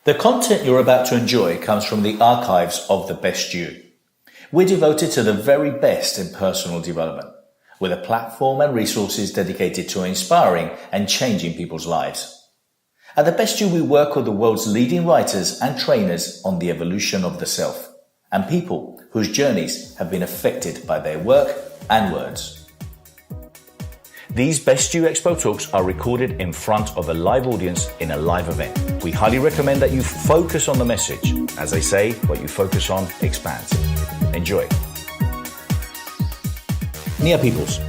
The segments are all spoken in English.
The content you're about to enjoy comes from the archives of The Best You. We're devoted to the very best in personal development, with a platform and resources dedicated to inspiring and changing people's lives. At The Best You, we work with the world's leading writers and trainers on the evolution of the self, and people whose journeys have been affected by their work and words. These Best You EXPO talks are recorded in front of a live audience in a live event. We highly recommend that you focus on the message. As they say, what you focus on expands. Enjoy. Nia Peeples.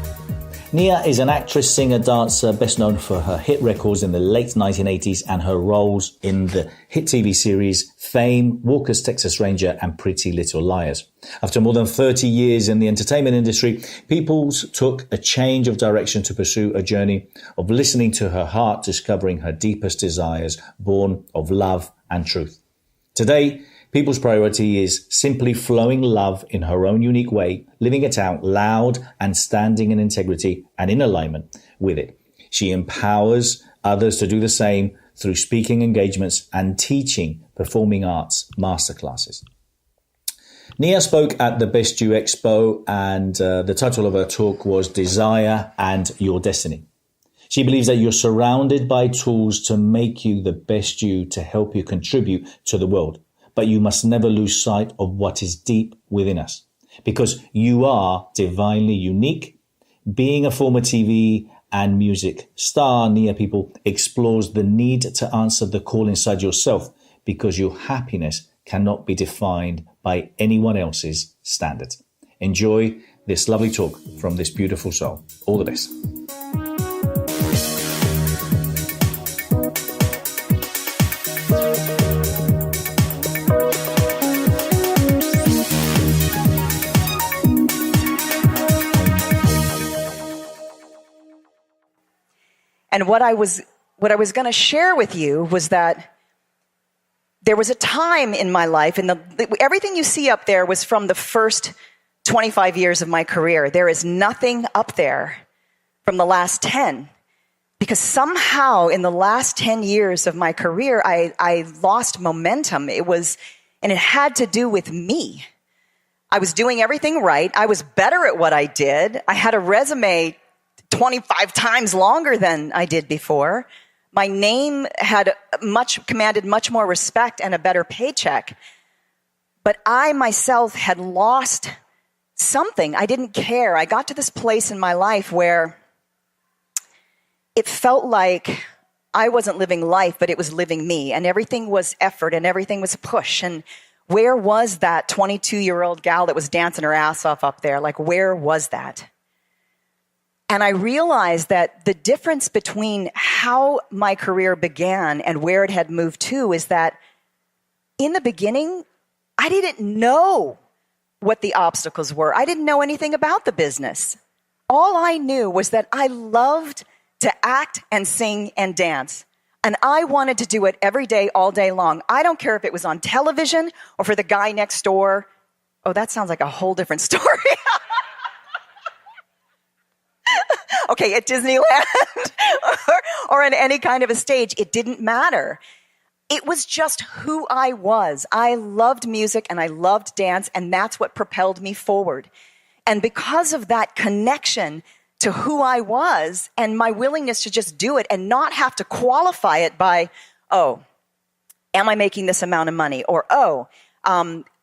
Nia is an actress, singer, dancer, best known for her hit records in the late 1980s and her roles in the hit TV series Fame, Walker's Texas Ranger, and Pretty Little Liars. After more than 30 years in the entertainment industry, Peeples took a change of direction to pursue a journey of listening to her heart, discovering her deepest desires, born of love and truth. Today, People's priority is simply flowing love in her own unique way, living it out loud and standing in integrity and in alignment with it. She empowers others to do the same through speaking engagements and teaching performing arts masterclasses. Nia spoke at the Best You EXPO, and the title of her talk was Desire and Your Destiny. She believes that you're surrounded by tools to make you the best you, to help you contribute to the world. But you must never lose sight of what is deep within us, because you are divinely unique. Being a former TV and music star, Nia Peeples explores the need to answer the call inside yourself, because your happiness cannot be defined by anyone else's standards. Enjoy this lovely talk from this beautiful soul. All the best. And what I was going to share with you was that there was a time in my life, and everything you see up there was from the first 25 years of my career. There is nothing up there from the last 10, because somehow in the last 10 years of my career, I lost momentum. And it had to do with me. I was doing everything right. I was better at what I did. I had a resume 25 times longer than I did before. My name had commanded much more respect and a better paycheck. But I myself had lost something. I didn't care. I got to this place in my life where it felt like I wasn't living life, but it was living me. And everything was effort and everything was push. And where was that 22-year-old gal that was dancing her ass off up there? Like, where was that? And I realized that the difference between how my career began and where it had moved to is that in the beginning, I didn't know what the obstacles were. I didn't know anything about the business. All I knew was that I loved to act and sing and dance. And I wanted to do it every day, all day long. I don't care if it was on television or for the guy next door. Oh, that sounds like a whole different story. Okay, at Disneyland or in any kind of a stage, it didn't matter. It was just who I was. I loved music and I loved dance, and that's what propelled me forward. And because of that connection to who I was and my willingness to just do it and not have to qualify it by, oh, am I making this amount of money? Or,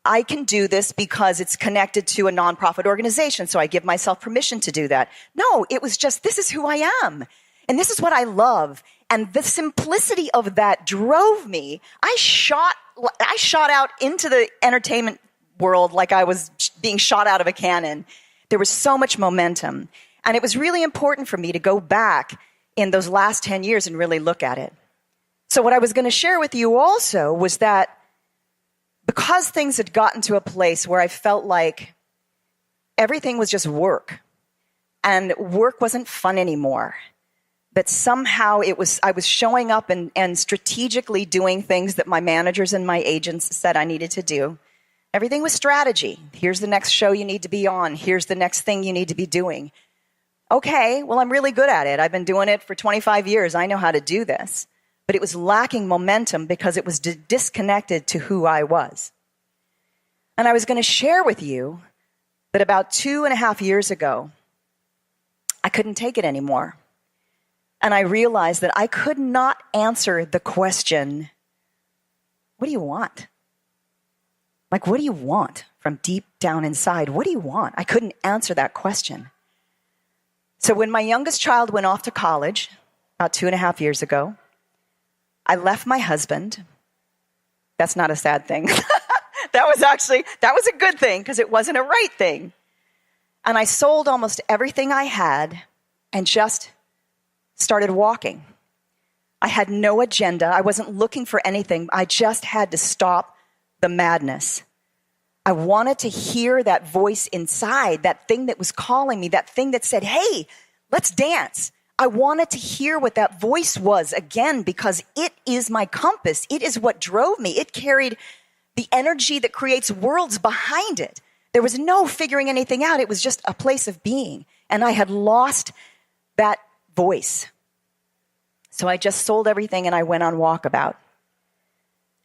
I can do this because it's connected to a nonprofit organization, so I give myself permission to do that. No, it was just, this is who I am, and this is what I love. And the simplicity of that drove me. I shot out into the entertainment world like I was being shot out of a cannon. There was so much momentum. And it was really important for me to go back in those last 10 years and really look at it. So what I was going to share with you also was that because things had gotten to a place where I felt like everything was just work and work wasn't fun anymore, but somehow I was showing up and strategically doing things that my managers and my agents said I needed to do. Everything was strategy. Here's the next show you need to be on. Here's the next thing you need to be doing. Okay, well, I'm really good at it. I've been doing it for 25 years. I know how to do this. but it was lacking momentum because it was disconnected to who I was. And I was going to share with you that about 2.5 years ago, I couldn't take it anymore. And I realized that I could not answer the question, what do you want? Like, what do you want from deep down inside? What do you want? I couldn't answer that question. So when my youngest child went off to college, about 2.5 years ago, I left my husband. That's not a sad thing. That was a good thing because it wasn't a right thing. And I sold almost everything I had and just started walking. I had no agenda. I wasn't looking for anything. I just had to stop the madness. I wanted to hear that voice inside, that thing that was calling me, that thing that said, hey, let's dance. I wanted to hear what that voice was again because it is my compass. It is what drove me. It carried the energy that creates worlds behind it. There was no figuring anything out. It was just a place of being. And I had lost that voice. So I just sold everything and I went on walkabout.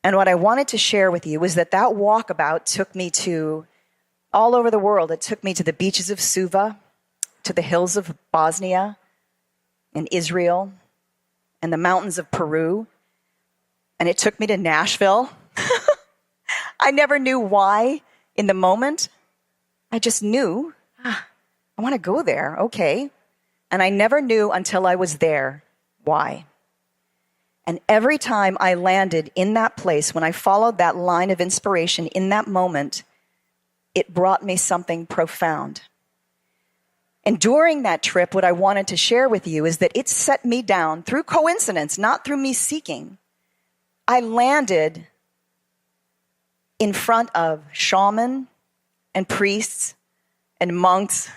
And what I wanted to share with you was that walkabout took me to all over the world. It took me to the beaches of Suva, to the hills of Bosnia and Israel, and the mountains of Peru. And it took me to Nashville. I never knew why in the moment. I just knew, I want to go there. Okay. And I never knew until I was there why. And every time I landed in that place, when I followed that line of inspiration in that moment, it brought me something profound. And during that trip, what I wanted to share with you is that it set me down through coincidence, not through me seeking. I landed in front of shaman and priests and monks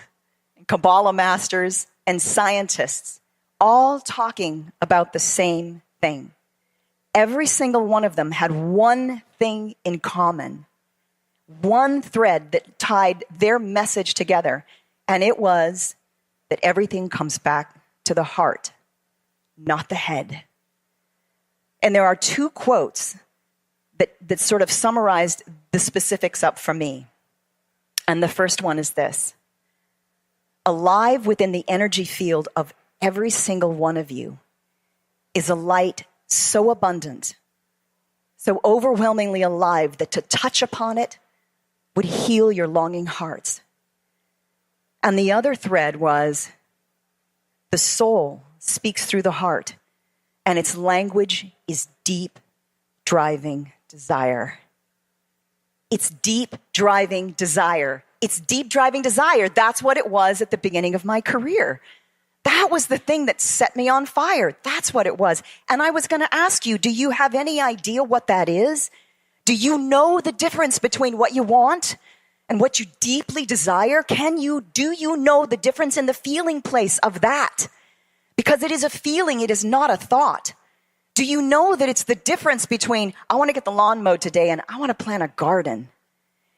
and Kabbalah masters and scientists, all talking about the same thing. Every single one of them had one thing in common, one thread that tied their message together, and it was that everything comes back to the heart, not the head. And there are 2 quotes that sort of summarized the specifics up for me. And the first one is this: alive within the energy field of every single one of you is a light so abundant, so overwhelmingly alive that to touch upon it would heal your longing hearts. And the other thread was the soul speaks through the heart, and its language is deep, driving desire. It's deep, driving desire. It's deep, driving desire. That's what it was at the beginning of my career. That was the thing that set me on fire. That's what it was. And I was going to ask you, do you have any idea what that is? Do you know the difference between what you want and what you deeply desire? Do you know the difference in the feeling place of that? Because it is a feeling, it is not a thought. Do you know that it's the difference between, I want to get the lawn mowed today and I want to plant a garden?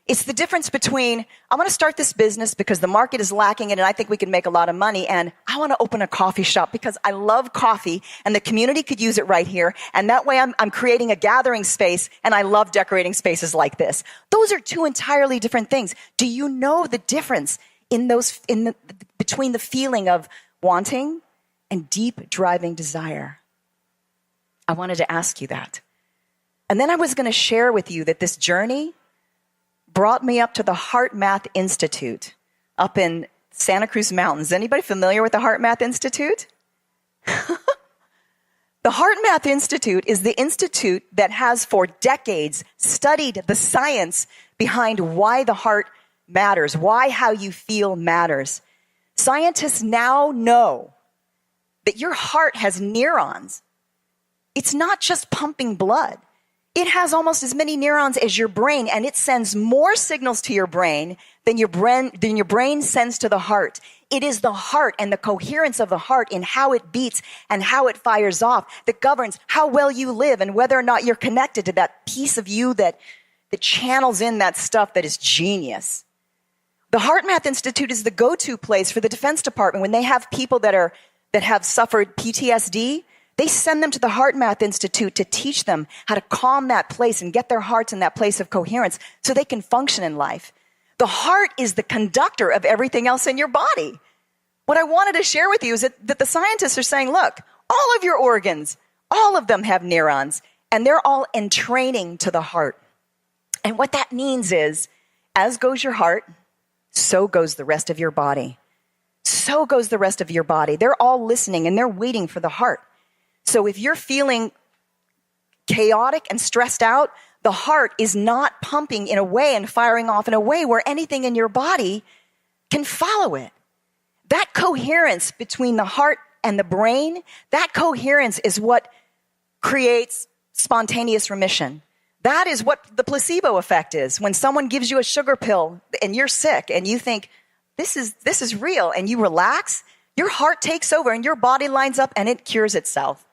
It's the difference between, I want to start this business because the market is lacking it and I think we can make a lot of money, and I want to open a coffee shop because I love coffee and the community could use it right here. And that way I'm creating a gathering space, and I love decorating spaces like this. Those are 2 entirely different things. Do you know the difference between the feeling of wanting and deep driving desire? I wanted to ask you that. And then I was going to share with you that this journey brought me up to the Heart Math Institute up in Santa Cruz Mountains. Anybody familiar with the Heart Math Institute? The Heart Math Institute is the institute that has for decades studied the science behind why the heart matters, why how you feel matters. Scientists now know that your heart has neurons. It's not just pumping blood. It has almost as many neurons as your brain, and it sends more signals to your brain than your brain sends to the heart. It is the heart and the coherence of the heart in how it beats and how it fires off that governs how well you live and whether or not you're connected to that piece of you that channels in that stuff that is genius. The Heart Math Institute is the go-to place for the Defense Department when they have people that have suffered PTSD. They send them to the Heart Math Institute to teach them how to calm that place and get their hearts in that place of coherence so they can function in life. The heart is the conductor of everything else in your body. What I wanted to share with you is that the scientists are saying, look, all of your organs, all of them have neurons, and they're all entraining to the heart. And what that means is, as goes your heart, so goes the rest of your body. So goes the rest of your body. They're all listening and they're waiting for the heart. So if you're feeling chaotic and stressed out, the heart is not pumping in a way and firing off in a way where anything in your body can follow it. That coherence between the heart and the brain, that coherence is what creates spontaneous remission. That is what the placebo effect is. When someone gives you a sugar pill and you're sick and you think, this is real, and you relax, your heart takes over and your body lines up and it cures itself.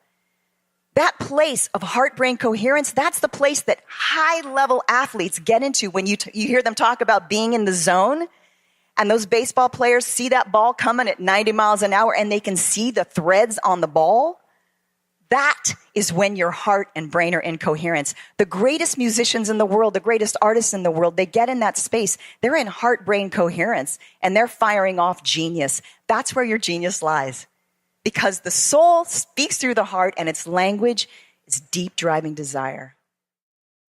That place of heart-brain coherence, that's the place that high-level athletes get into when you hear them talk about being in the zone. And those baseball players see that ball coming at 90 miles an hour and they can see the threads on the ball. That is when your heart and brain are in coherence. The greatest musicians in the world, the greatest artists in the world, they get in that space. They're in heart-brain coherence and they're firing off genius. That's where your genius lies. Because the soul speaks through the heart and its language is deep driving desire.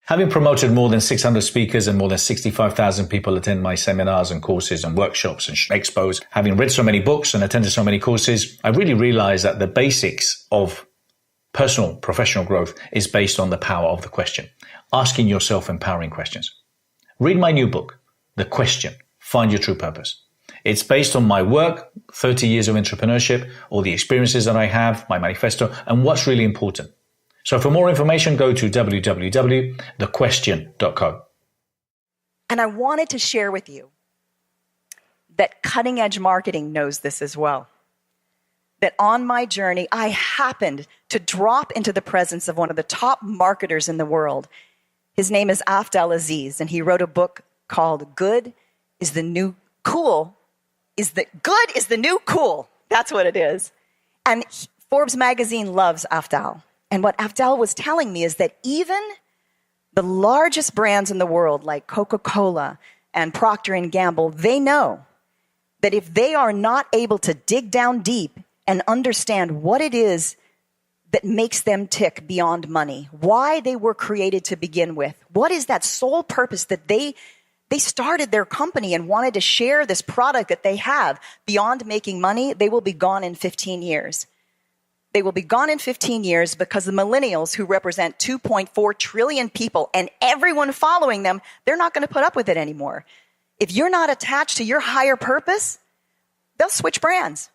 Having promoted more than 600 speakers and more than 65,000 people attend my seminars and courses and workshops and expos, having read so many books and attended so many courses, I really realized that the basics of personal, professional growth is based on the power of the question. Asking yourself empowering questions. Read my new book, The Question, Find Your True Purpose. It's based on my work, 30 years of entrepreneurship, all the experiences that I have, my manifesto, and what's really important. So for more information, go to www.thequestion.co. And I wanted to share with you that cutting edge marketing knows this as well. That on my journey, I happened to drop into the presence of one of the top marketers in the world. His name is Afdal Aziz, and he wrote a book called Good is the New Cool. Good is the New Cool. That's what it is. And Forbes magazine loves Afdal. And what Afdal was telling me is that even the largest brands in the world, like Coca-Cola and Procter & Gamble, they know that if they are not able to dig down deep and understand what it is that makes them tick beyond money, why they were created to begin with, what is that sole purpose that they started their company and wanted to share this product that they have beyond making money, they will be gone in 15 years. They will be gone in 15 years because the millennials, who represent 2.4 trillion people and everyone following them, they're not going to put up with it anymore. If you're not attached to your higher purpose, they'll switch brands.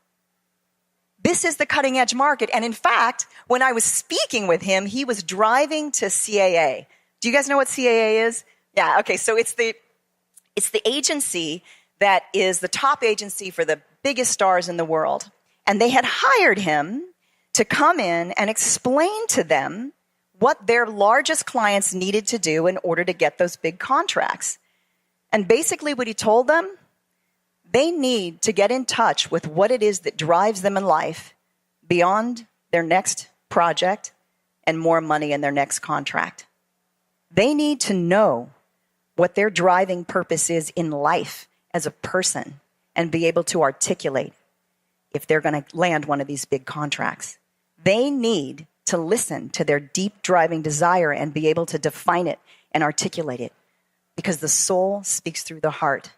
This is the cutting edge market. And in fact, when I was speaking with him, he was driving to CAA. Do you guys know what CAA is? Yeah, okay, so it's the agency that is the top agency for the biggest stars in the world. And they had hired him to come in and explain to them what their largest clients needed to do in order to get those big contracts. And basically what he told them, they need to get in touch with what it is that drives them in life beyond their next project and more money in their next contract. They need to know what their driving purpose is in life as a person and be able to articulate if they're going to land one of these big contracts. They need to listen to their deep driving desire and be able to define it and articulate it, because the soul speaks through the heart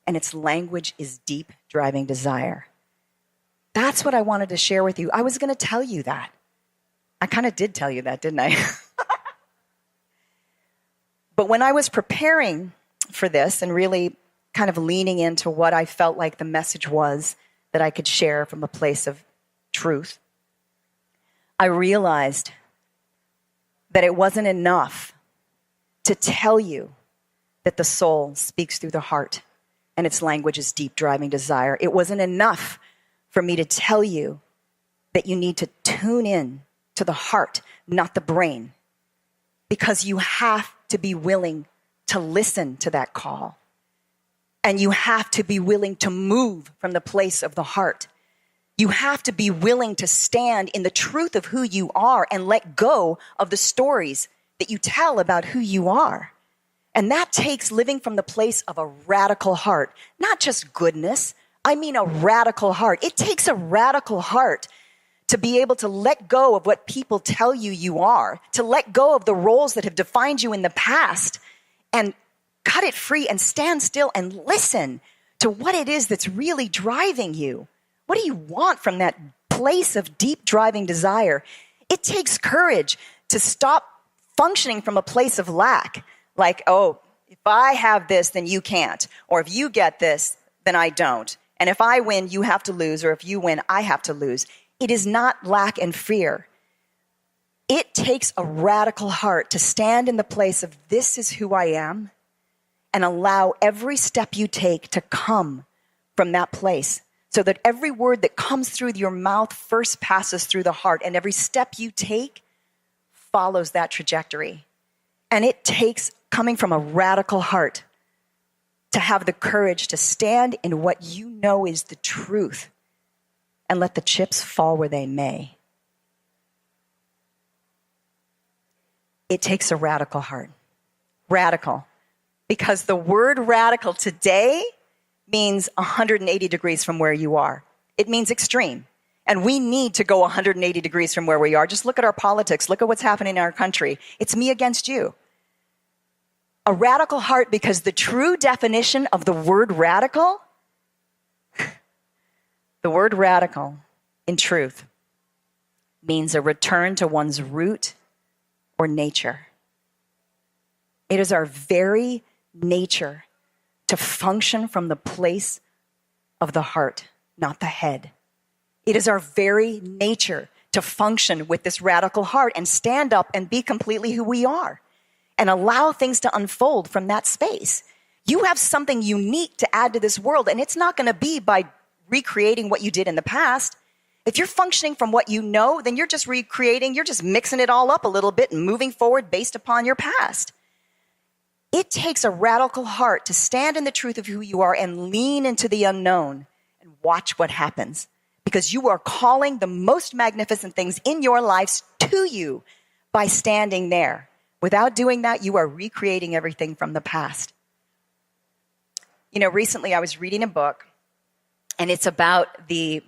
and its language is deep driving desire. That's what I wanted to share with you. I was going to tell you that. I kind of did tell you that, didn't I? But when I was preparing for this and really kind of leaning into what I felt like the message was that I could share from a place of truth, I realized that it wasn't enough to tell you that the soul speaks through the heart and its language is deep driving desire. It wasn't enough for me to tell you that you need to tune in to the heart, not the brain, because you have to be willing to listen to that call. And you have to be willing to move from the place of the heart. You have to be willing to stand in the truth of who you are and let go of the stories that you tell about who you are. And that takes living from the place of a radical heart, not just goodness. I mean a radical heart. It takes a radical heart to be able to let go of what people tell you you are, to let go of the roles that have defined you in the past and cut it free and stand still and listen to what it is that's really driving you. What do you want from that place of deep driving desire? It takes courage to stop functioning from a place of lack. Like, oh, if I have this, then you can't. Or if you get this, then I don't. And if I win, you have to lose. Or if you win, I have to lose. It is not lack and fear. It takes a radical heart to stand in the place of this is who I am and allow every step you take to come from that place so that every word that comes through your mouth first passes through the heart and every step you take follows that trajectory. And it takes coming from a radical heart to have the courage to stand in what you know is the truth and let the chips fall where they may. It takes a radical heart. Radical. Because the word radical today means 180 degrees from where you are. It means extreme. And we need to go 180 degrees from where we are. Just look at our politics. Look at what's happening in our country. It's me against you. A radical heart, because the true definition of the word radical, the word radical, in truth, means a return to one's root or nature. It is our very nature to function from the place of the heart, not the head. It is our very nature to function with this radical heart and stand up and be completely who we are and allow things to unfold from that space. You have something unique to add to this world, and it's not going to be by recreating what you did in the past. If you're functioning from what you know, then you're just recreating, you're just mixing it all up a little bit and moving forward based upon your past. It takes a radical heart to stand in the truth of who you are and lean into the unknown and watch what happens. Because you are calling the most magnificent things in your lives to you by standing there. Without doing that, you are recreating everything from the past. You know, recently I was reading a book, and it's about the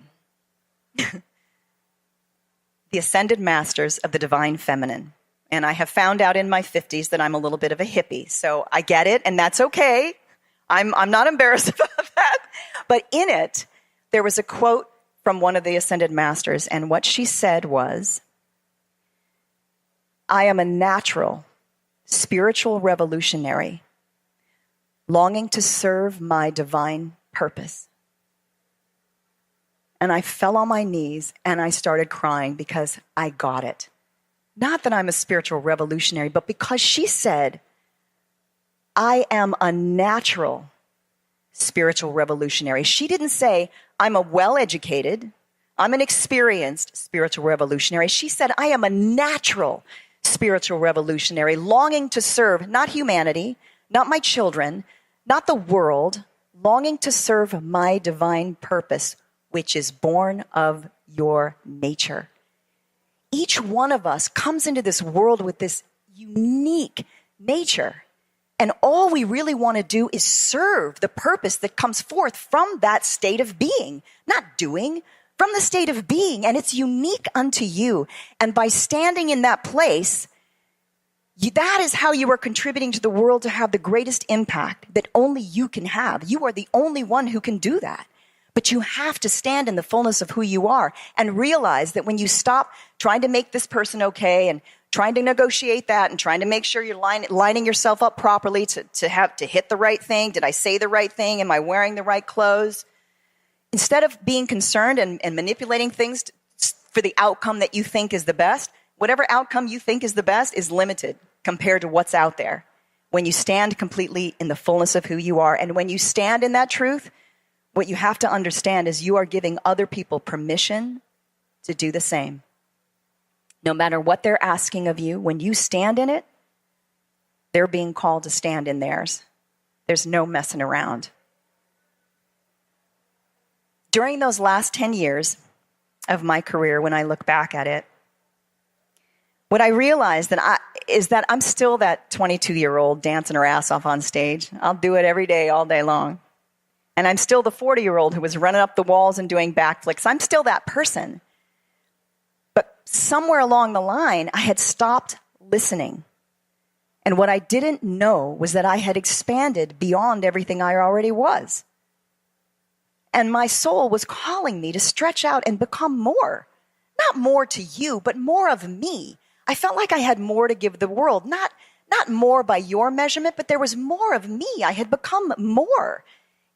ascended masters of the divine feminine. And I have found out in my 50s that I'm a little bit of a hippie. So I get it, and that's okay. I'm not embarrassed about that. But in it, there was a quote from one of the ascended masters, and what she said was, I am a natural spiritual revolutionary longing to serve my divine purpose. And I fell on my knees and I started crying because I got it. Not that I'm a spiritual revolutionary, but because she said, I am a natural spiritual revolutionary. She didn't say, I'm a well-educated, I'm an experienced spiritual revolutionary. She said, I am a natural spiritual revolutionary longing to serve not humanity, not my children, not the world, longing to serve my divine purpose, which is born of your nature. Each one of us comes into this world with this unique nature. And all we really want to do is serve the purpose that comes forth from that state of being, not doing, from the state of being. And it's unique unto you. And by standing in that place, that is how you are contributing to the world to have the greatest impact that only you can have. You are the only one who can do that. But you have to stand in the fullness of who you are and realize that when you stop trying to make this person okay and trying to negotiate that and trying to make sure you're lining yourself up properly to hit the right thing. Did I say the right thing? Am I wearing the right clothes? Instead of being concerned and manipulating things for the outcome that you think is the best, whatever outcome you think is the best is limited compared to what's out there. When you stand completely in the fullness of who you are, and when you stand in that truth, what you have to understand is you are giving other people permission to do the same. No matter what they're asking of you, when you stand in it, they're being called to stand in theirs. There's no messing around. During those last 10 years, of my career when I look back at it. What I realized is that I'm still that 22-year-old dancing her ass off on stage. I'll do it every day, all day long. And I'm still the 40-year-old who was running up the walls and doing backflips. I'm still that person. But somewhere along the line, I had stopped listening. And what I didn't know was that I had expanded beyond everything I already was. And my soul was calling me to stretch out and become more. Not more to you, but more of me. I felt like I had more to give the world. Not more by your measurement, but there was more of me. I had become more.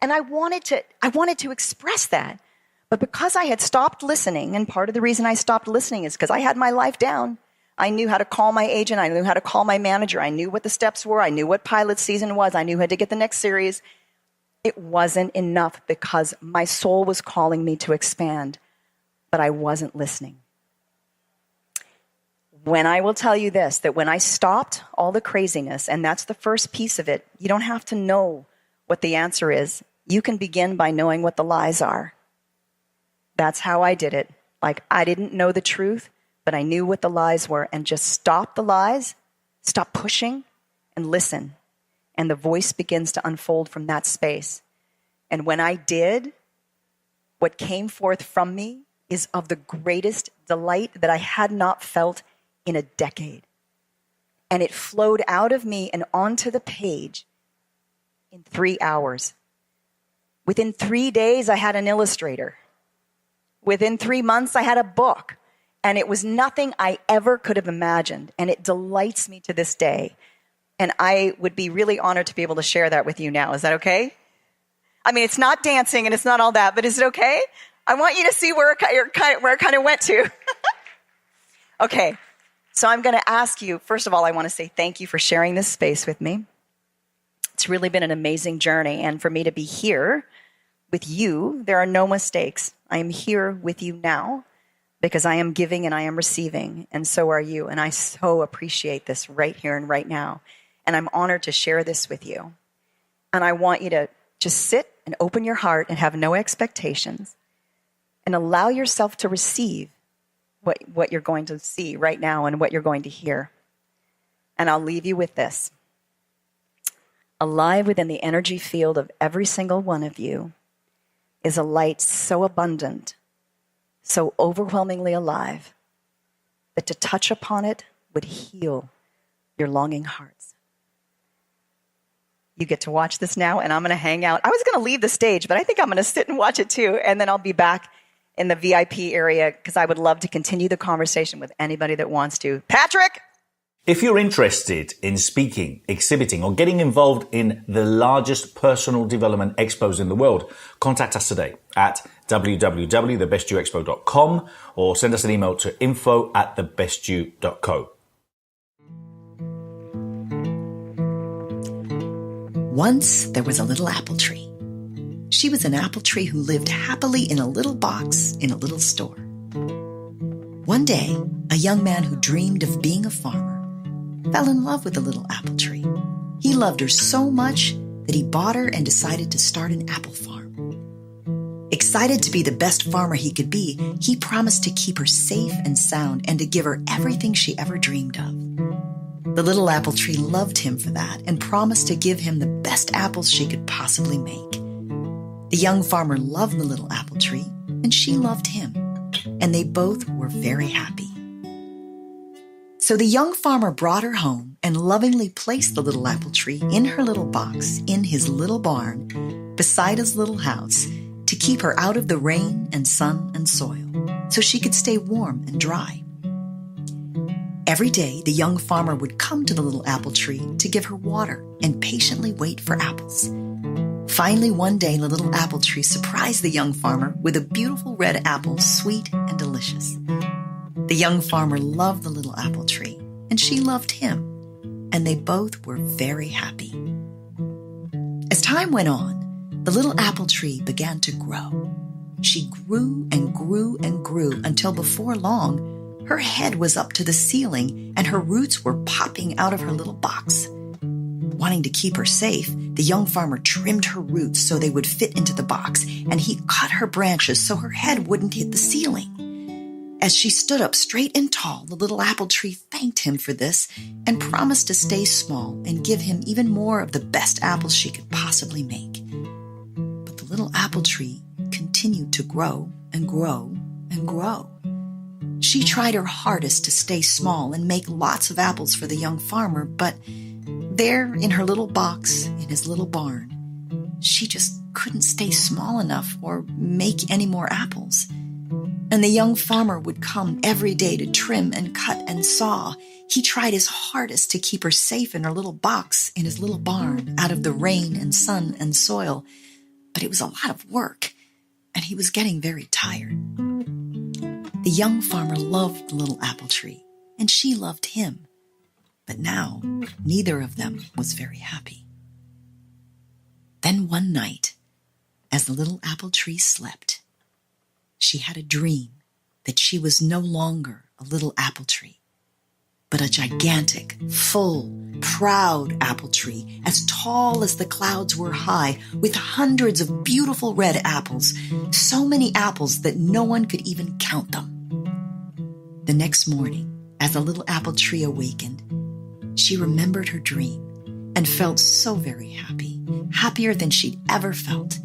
And I wanted to express that. But because I had stopped listening, and part of the reason I stopped listening is because I had my life down. I knew how to call my agent. I knew how to call my manager. I knew what the steps were. I knew what pilot season was. I knew how to get the next series. It wasn't enough because my soul was calling me to expand, but I wasn't listening. When I will tell you this, that when I stopped all the craziness, and that's the first piece of it, you don't have to know what the answer is. You can begin by knowing what the lies are. That's how I did it. Like, I didn't know the truth, but I knew what the lies were, and just stop the lies, stop pushing, and listen. And the voice begins to unfold from that space. And when I did, what came forth from me is of the greatest delight that I had not felt in a decade. And it flowed out of me and onto the page in 3 hours. Within 3 days, I had an illustrator. Within 3 months, I had a book. And it was nothing I ever could have imagined. And it delights me to this day. And I would be really honored to be able to share that with you now. Is that okay? I mean, it's not dancing and it's not all that, but is it okay? I want you to see where it kind of went to. Okay. So I'm going to ask you, first of all, I want to say thank you for sharing this space with me. It's really been an amazing journey. And for me to be here with you, there are no mistakes. I am here with you now because I am giving and I am receiving, and so are you. And I so appreciate this right here and right now. And I'm honored to share this with you. And I want you to just sit and open your heart and have no expectations and allow yourself to receive what you're going to see right now and what you're going to hear. And I'll leave you with this. Alive within the energy field of every single one of you is a light so abundant, so overwhelmingly alive, that to touch upon it would heal your longing hearts. You get to watch this now, and I'm going to hang out. I was going to leave the stage, but I think I'm going to sit and watch it too, and then I'll be back in the VIP area because I would love to continue the conversation with anybody that wants to. Patrick! If you're interested in speaking, exhibiting, or getting involved in the largest personal development expos in the world, contact us today at www.thebestyouexpo.com or send us an email to info@thebestyou.co. Once there was a little apple tree. She was an apple tree who lived happily in a little box in a little store. One day, a young man who dreamed of being a farmer fell in love with the little apple tree. He loved her so much that he bought her and decided to start an apple farm. Excited to be the best farmer he could be, he promised to keep her safe and sound and to give her everything she ever dreamed of. The little apple tree loved him for that and promised to give him the best apples she could possibly make. The young farmer loved the little apple tree, and she loved him, and they both were very happy. So the young farmer brought her home and lovingly placed the little apple tree in her little box in his little barn beside his little house to keep her out of the rain and sun and soil so she could stay warm and dry. Every day, the young farmer would come to the little apple tree to give her water and patiently wait for apples. Finally, one day, the little apple tree surprised the young farmer with a beautiful red apple, sweet and delicious. The young farmer loved the little apple tree, and she loved him, and they both were very happy. As time went on, the little apple tree began to grow. She grew and grew and grew until before long, her head was up to the ceiling and her roots were popping out of her little box. Wanting to keep her safe, the young farmer trimmed her roots so they would fit into the box, and he cut her branches so her head wouldn't hit the ceiling. As she stood up straight and tall, the little apple tree thanked him for this and promised to stay small and give him even more of the best apples she could possibly make. But the little apple tree continued to grow and grow and grow. She tried her hardest to stay small and make lots of apples for the young farmer, but there in her little box, in his little barn, she just couldn't stay small enough or make any more apples. And the young farmer would come every day to trim and cut and saw. He tried his hardest to keep her safe in her little box, in his little barn, out of the rain and sun and soil. But it was a lot of work, and he was getting very tired. The young farmer loved the little apple tree, and she loved him. But now, neither of them was very happy. Then one night, as the little apple tree slept, she had a dream that she was no longer a little apple tree, but a gigantic, full, proud apple tree, as tall as the clouds were high, with hundreds of beautiful red apples, so many apples that no one could even count them. The next morning, as the little apple tree awakened, she remembered her dream and felt so very happy, happier than she'd ever felt.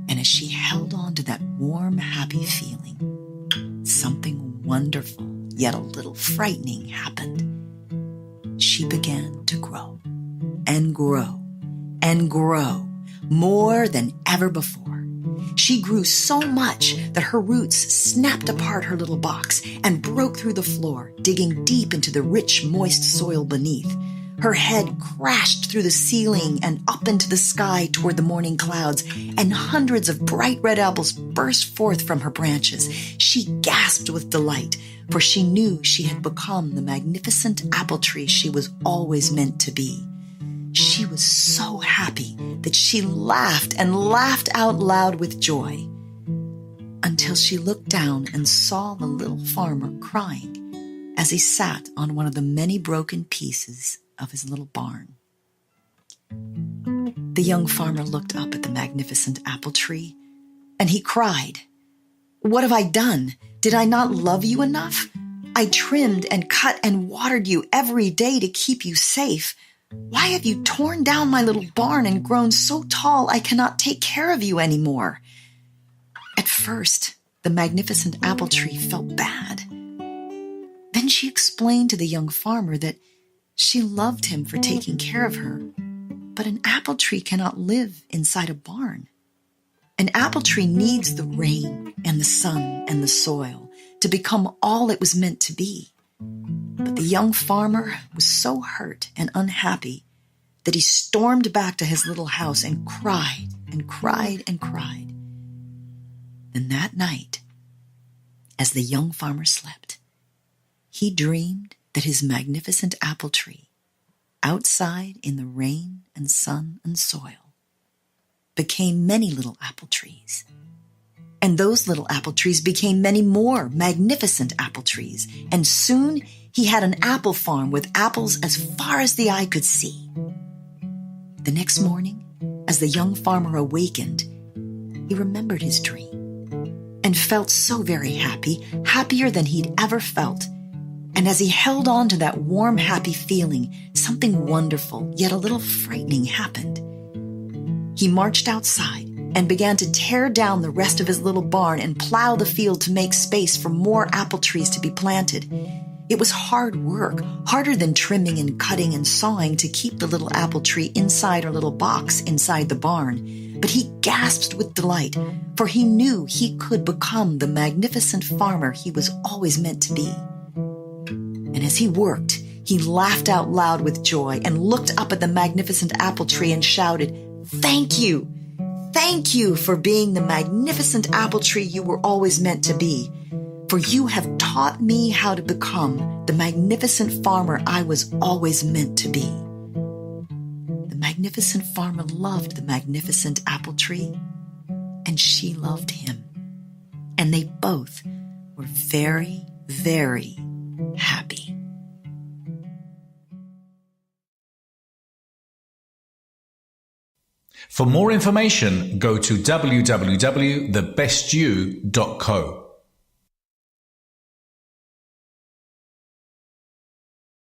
And as she held on to that warm, happy feeling, something wonderful, yet a little frightening happened. She began to grow and grow and grow more than ever before. She grew so much that her roots snapped apart her little box and broke through the floor, digging deep into the rich, moist soil beneath. Her head crashed through the ceiling and up into the sky toward the morning clouds, and hundreds of bright red apples burst forth from her branches. She gasped with delight, for she knew she had become the magnificent apple tree she was always meant to be. She was so happy that she laughed and laughed out loud with joy, until she looked down and saw the little farmer crying as he sat on one of the many broken pieces of his little barn. The young farmer looked up at the magnificent apple tree, and he cried, "What have I done? Did I not love you enough? I trimmed and cut and watered you every day to keep you safe. Why have you torn down my little barn and grown so tall I cannot take care of you anymore?" At first, the magnificent apple tree felt bad. Then she explained to the young farmer that she loved him for taking care of her, but an apple tree cannot live inside a barn. An apple tree needs the rain and the sun and the soil to become all it was meant to be. But the young farmer was so hurt and unhappy that he stormed back to his little house and cried and cried and cried. Then that night, as the young farmer slept, he dreamed that his magnificent apple tree, outside in the rain and sun and soil, became many little apple trees. And those little apple trees became many more magnificent apple trees. And soon he had an apple farm with apples as far as the eye could see. The next morning, as the young farmer awakened, he remembered his dream and felt so very happy, happier than he'd ever felt. And as he held on to that warm, happy feeling, something wonderful, yet a little frightening happened. He marched outside and began to tear down the rest of his little barn and plow the field to make space for more apple trees to be planted. It was hard work, harder than trimming and cutting and sawing to keep the little apple tree inside her little box inside the barn. But he gasped with delight, for he knew he could become the magnificent farmer he was always meant to be. And as he worked, he laughed out loud with joy and looked up at the magnificent apple tree and shouted, "Thank you! Thank you for being the magnificent apple tree you were always meant to be, for you have taught me how to become the magnificent farmer I was always meant to be." The magnificent farmer loved the magnificent apple tree, and she loved him. And they both were very, very happy. For more information, go to www.thebestyou.co.